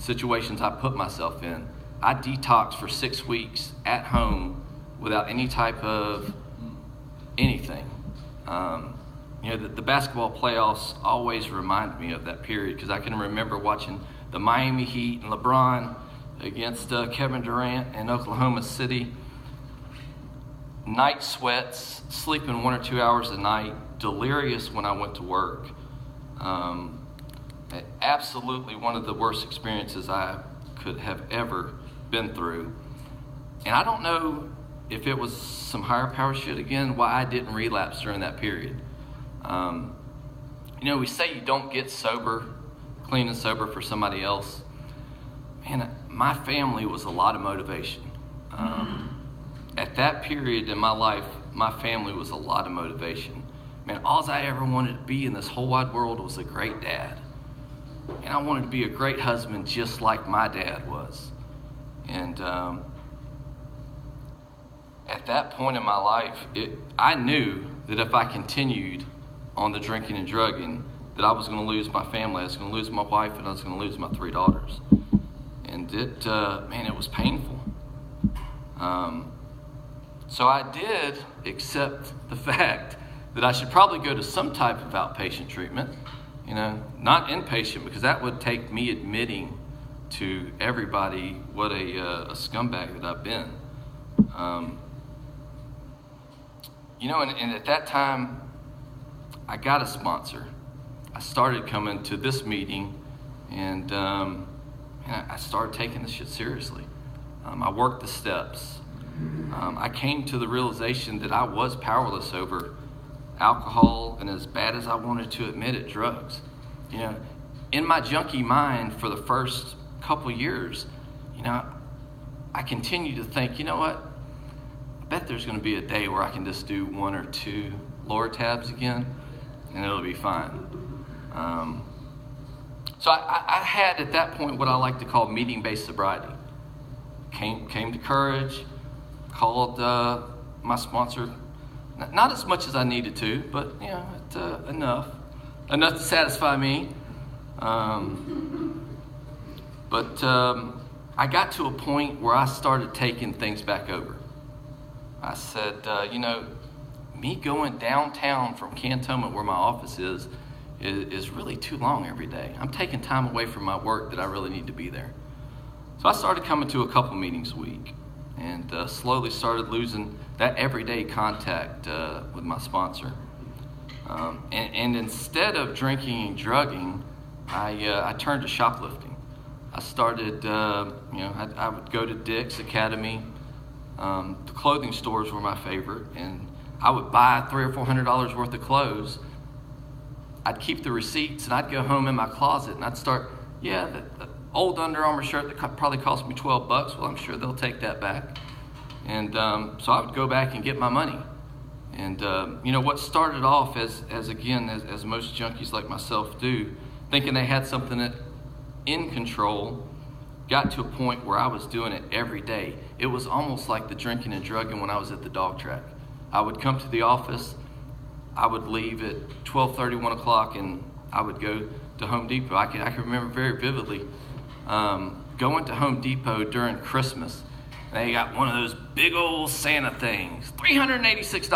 situations I put myself in. I detoxed for 6 weeks at home without any type of anything. The basketball playoffs always remind me of that period, because I can remember watching the Miami Heat and LeBron against Kevin Durant in Oklahoma City. Night sweats, sleeping 1 or 2 hours a night, delirious when I went to work. Absolutely one of the worst experiences I could have ever been through. And I don't know if it was some higher power shit again, why I didn't relapse during that period. We say you don't get sober, clean and sober for somebody else. Man, my family was a lot of motivation. At that period in my life, my family was a lot of motivation. Man, all I ever wanted to be in this whole wide world was a great dad. And I wanted to be a great husband just like my dad was. And at that point in my life, I knew that if I continued on the drinking and drugging, that I was going to lose my family, I was going to lose my wife, and I was going to lose my 3 daughters. And it was painful. So I did accept the fact that I should probably go to some type of outpatient treatment, not inpatient, because that would take me admitting to everybody what a scumbag that I've been. And at that time, I got a sponsor. I started coming to this meeting, and I started taking this shit seriously. I worked the steps. I came to the realization that I was powerless over alcohol, and as bad as I wanted to admit it, drugs. In my junkie mind for the first couple years, I continued to think, you know what? I bet there's going to be a day where I can just do 1 or 2 lower tabs again, and it'll be fine. So I had at that point what I like to call meeting-based sobriety. Came to Courage, called my sponsor, not as much as I needed to, but enough to satisfy me. But I got to a point where I started taking things back over. I said, me going downtown from Cantonment, where my office is really too long every day. I'm taking time away from my work that I really need to be there. So I started coming to a couple meetings a week, and slowly started losing that everyday contact with my sponsor. And instead of drinking and drugging, I turned to shoplifting. I started, I would go to Dick's Academy. The clothing stores were my favorite, and I would buy $300 or $400 worth of clothes. I'd keep the receipts, and I'd go home in my closet, and I'd start, the old Under Armour shirt that probably cost me $12, well, I'm sure they'll take that back. And so I would go back and get my money. And what started off as most junkies like myself do, thinking they had something in control, got to a point where I was doing it every day. It was almost like the drinking and drugging when I was at the dog track. I would come to the office, I would leave at 12:30, 1 o'clock, and I would go to Home Depot. I can remember very vividly going to Home Depot during Christmas. They got one of those big old Santa things, $386.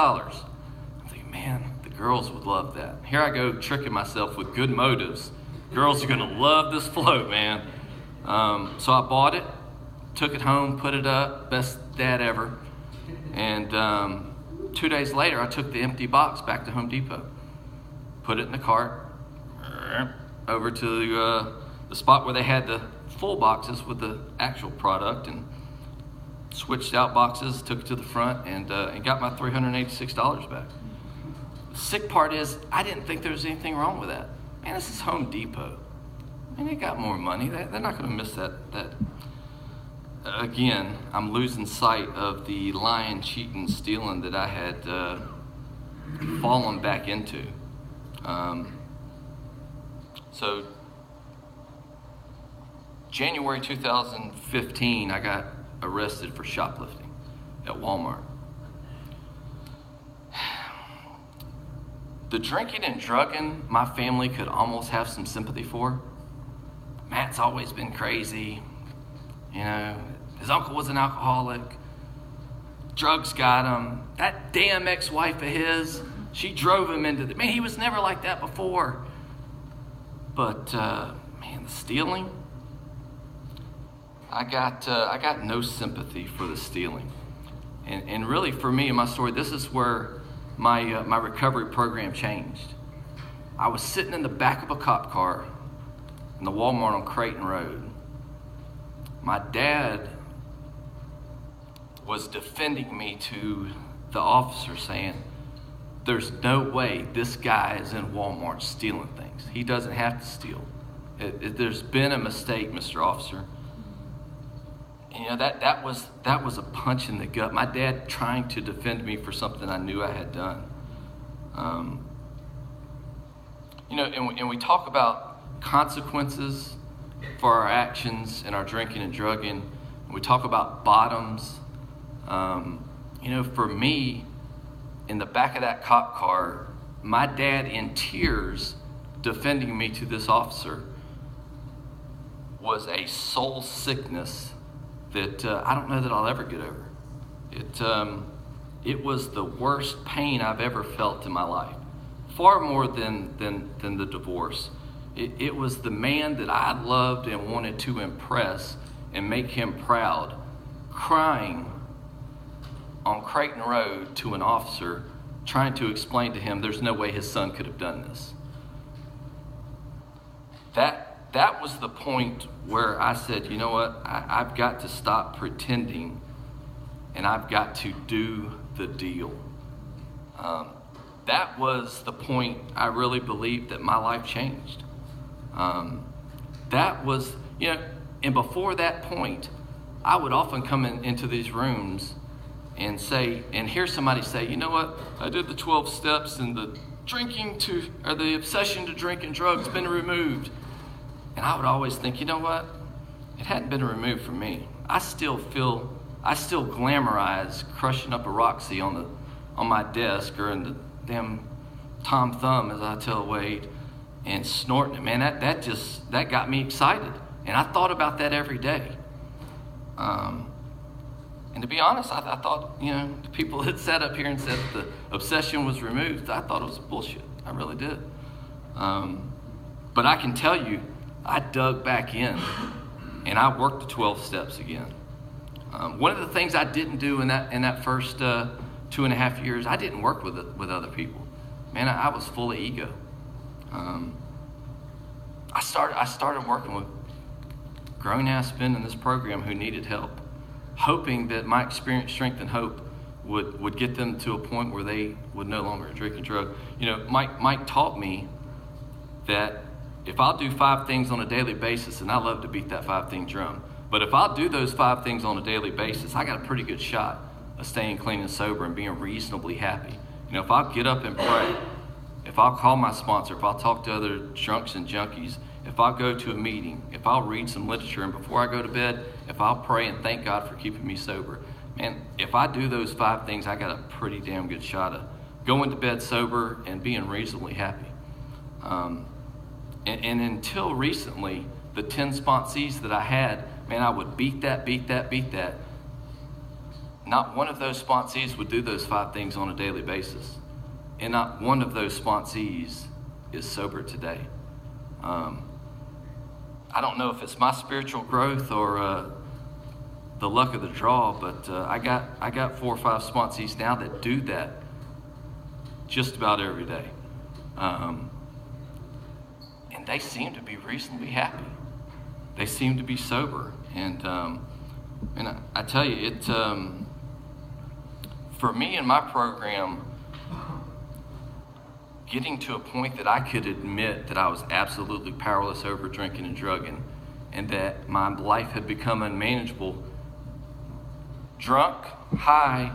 I'm thinking, man, the girls would love that. Here I go tricking myself with good motives. Girls are gonna love this float, man. So I bought it, took it home, put it up, best dad ever. And 2 days later, I took the empty box back to Home Depot, put it in the cart, over to the spot where they had the full boxes with the actual product, and switched out boxes, took it to the front, and got my $386 back. The sick part is, I didn't think there was anything wrong with that. Man, this is Home Depot. And they got more money. They're not going to miss that. Again, I'm losing sight of the lying, cheating, stealing that I had fallen back into. So, January 2015, I got arrested for shoplifting at Walmart. The drinking and drugging my family could almost have some sympathy for. Matt's always been crazy. You know, his uncle was an alcoholic. Drugs got him. That damn ex-wife of his, she drove him into the... Man, he was never like that before. But, man, the stealing... I got no sympathy for the stealing. And really, for me, in my story, this is where my recovery program changed. I was sitting in the back of a cop car in the Walmart on Creighton Road. My dad was defending me to the officer, saying, there's no way this guy is in Walmart stealing things. He doesn't have to steal. There's been a mistake, Mr. Officer. And, you know, that was a punch in the gut. My dad trying to defend me for something I knew I had done. You know, and we talk about consequences for our actions and our drinking and drugging. We talk about bottoms. You know, for me, in the back of that cop car, my dad in tears defending me to this officer was a soul sickness that I don't know that I'll ever get over. It was the worst pain I've ever felt in my life, far more than the divorce. It was the man that I loved and wanted to impress and make him proud, crying on Creighton Road to an officer, trying to explain to him there's no way his son could have done this. That was the point where I said, you know what, I've got to stop pretending and I've got to do the deal. That was the point I really believed that my life changed. That was, you know, and before that point, I would often come into these rooms and say, and hear somebody say, you know what, I did the 12 steps and the the obsession to drink and drugs been removed. And I would always think, you know what, it hadn't been removed from me. I still glamorize crushing up a Roxy on my desk or in the damn Tom Thumb, as I tell Wade, and snorting it. Man, that got me excited. And I thought about that every day. And to be honest, I thought, you know, the people that sat up here and said the obsession was removed, I thought it was bullshit. I really did. But I can tell you, I dug back in and I worked the 12 steps again. One of the things I didn't do in that first 2.5 years, I didn't work with other people. Man, I was full of ego. I started working with grown-ass men in this program who needed help, hoping that my experience, strength, and hope would get them to a point where they would no longer drink and drug. You know, Mike taught me that if I'll do 5 things on a daily basis, and I love to beat that 5-thing drum, but if I'll do those 5 things on a daily basis, I got a pretty good shot of staying clean and sober and being reasonably happy. You know, if I'll get up and pray, if I'll call my sponsor, if I'll talk to other drunks and junkies, if I'll go to a meeting, if I'll read some literature, and before I go to bed, if I'll pray and thank God for keeping me sober, man, if I do those 5 things, I got a pretty damn good shot of going to bed sober and being reasonably happy. And until recently, the 10 sponsees that I had, man, I would beat that. Not one of those sponsees would do those 5 things on a daily basis. And not one of those sponsees is sober today. I don't know if it's my spiritual growth or the luck of the draw, but I got 4 or 5 sponsees now that do that just about every day. And they seem to be reasonably happy. They seem to be sober. And I tell you, it for me in my program, getting to a point that I could admit that I was absolutely powerless over drinking and drugging and that my life had become unmanageable, drunk, high,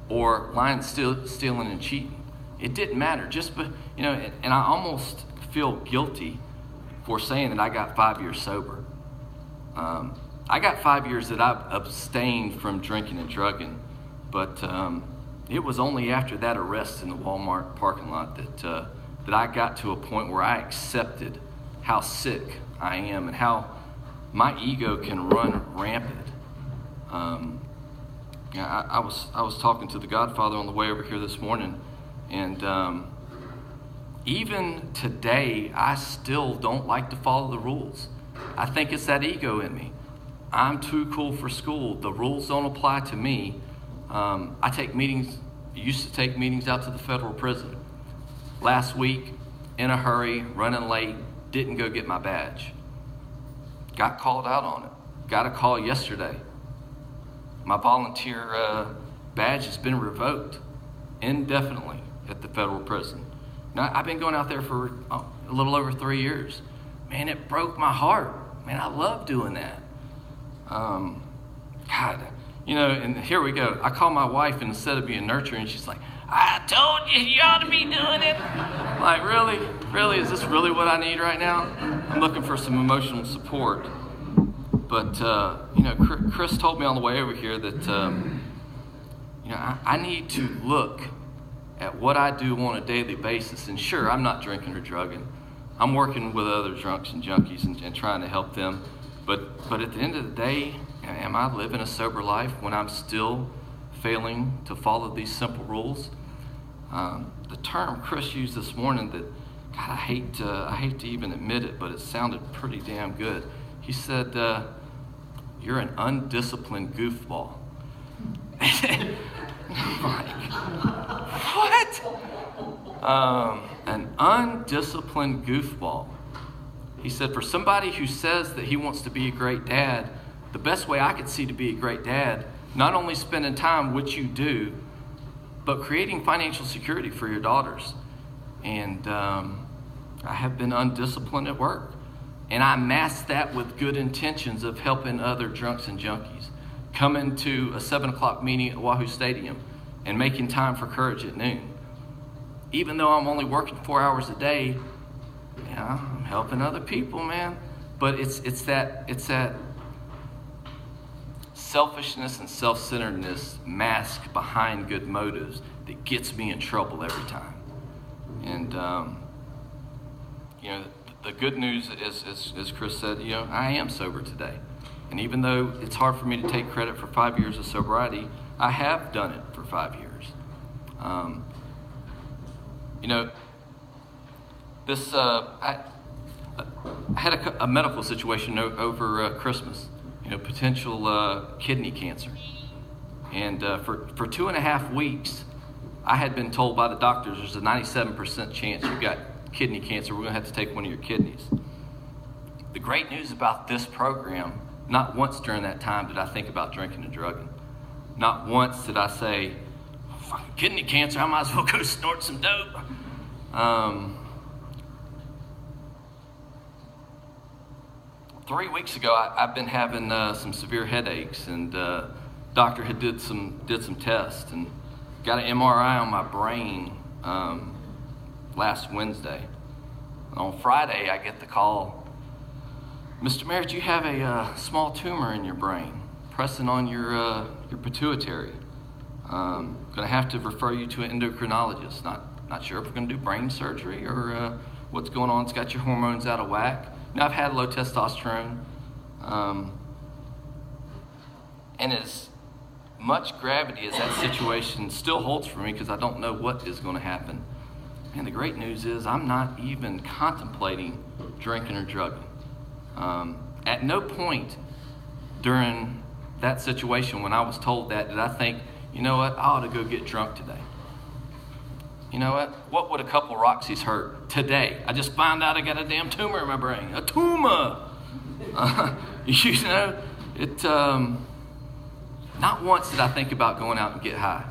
or lying, stealing, and cheating. It didn't matter. You know, and I almost feel guilty for saying that I got 5 years sober. I got 5 years that I've abstained from drinking and drugging, but it was only after that arrest in the Walmart parking lot that I got to a point where I accepted how sick I am and how my ego can run rampant. I was talking to the Godfather on the way over here this morning, and even today, I still don't like to follow the rules. I think it's that ego in me. I'm too cool for school. The rules don't apply to me. I used to take meetings out to the federal prison. Last week, in a hurry, running late, didn't go get my badge. Got called out on it. Got a call yesterday. My volunteer badge has been revoked indefinitely at the federal prison. Now, I've been going out there for a little over 3 years. Man, it broke my heart. Man, I love doing that. God, and here we go. I call my wife, and instead of being nurturing, she's like, I told you ought to be doing it. Like, really? Really? Is this really what I need right now? I'm looking for some emotional support. But, Chris told me on the way over here that, I need to look at what I do on a daily basis. And sure, I'm not drinking or drugging. I'm working with other drunks and junkies and trying to help them. But at the end of the day, am I living a sober life when I'm still failing to follow these simple rules? The term Chris used this morning that, God, I hate to even admit it, but it sounded pretty damn good. He said, you're an undisciplined goofball. Like, what? An undisciplined goofball. He said, for somebody who says that he wants to be a great dad, the best way I could see to be a great dad, not only spending time, which you do, but creating financial security for your daughters. And I have been undisciplined at work. And I mask that with good intentions of helping other drunks and junkies. Coming to a 7 o'clock meeting at Wahoo Stadium and making time for courage at noon. Even though I'm only working 4 hours a day, I'm helping other people, man. But it's that selfishness and self-centeredness masked behind good motives that gets me in trouble every time. And the good news is, as Chris said, I am sober today. And even though it's hard for me to take credit for 5 years of sobriety, I have done it for 5 years. I had a medical situation over Christmas, potential kidney cancer. And for 2.5 weeks, I had been told by the doctors there's a 97% chance you've got kidney cancer. We're going to have to take one of your kidneys. The great news about this program, not once during that time did I think about drinking and drugging. Not once did I say, fucking kidney cancer, I might as well go snort some dope. 3 weeks ago, I've been having some severe headaches, and doctor had did some tests and got an MRI on my brain last Wednesday. On Friday, I get the call, Mr. Merritt, you have a small tumor in your brain, pressing on your pituitary. Going to have to refer you to an endocrinologist. Not sure if we're going to do brain surgery or what's going on. It's got your hormones out of whack. Now, I've had low testosterone, and as much gravity as that situation still holds for me because I don't know what is going to happen. And the great news is I'm not even contemplating drinking or drugging. At no point during that situation when I was told that did I think, you know what, I ought to go get drunk today. You know what would a couple Roxy's hurt today? I just found out I got a damn tumor in my brain. A tumor! Not once did I think about going out and get high.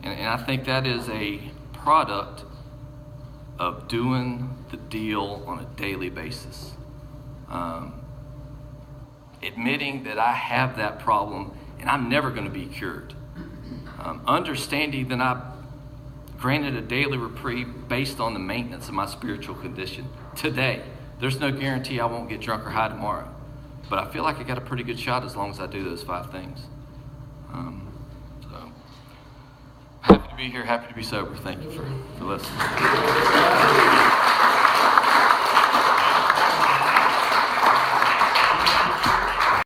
And I think that is a product of doing the deal on a daily basis. Admitting that I have that problem and I'm never going to be cured. Understanding that I granted a daily reprieve based on the maintenance of my spiritual condition today. There's no guarantee I won't get drunk or high tomorrow, but I feel like I got a pretty good shot as long as I do those 5 things. So happy to be here, happy to be sober. Thank you for listening.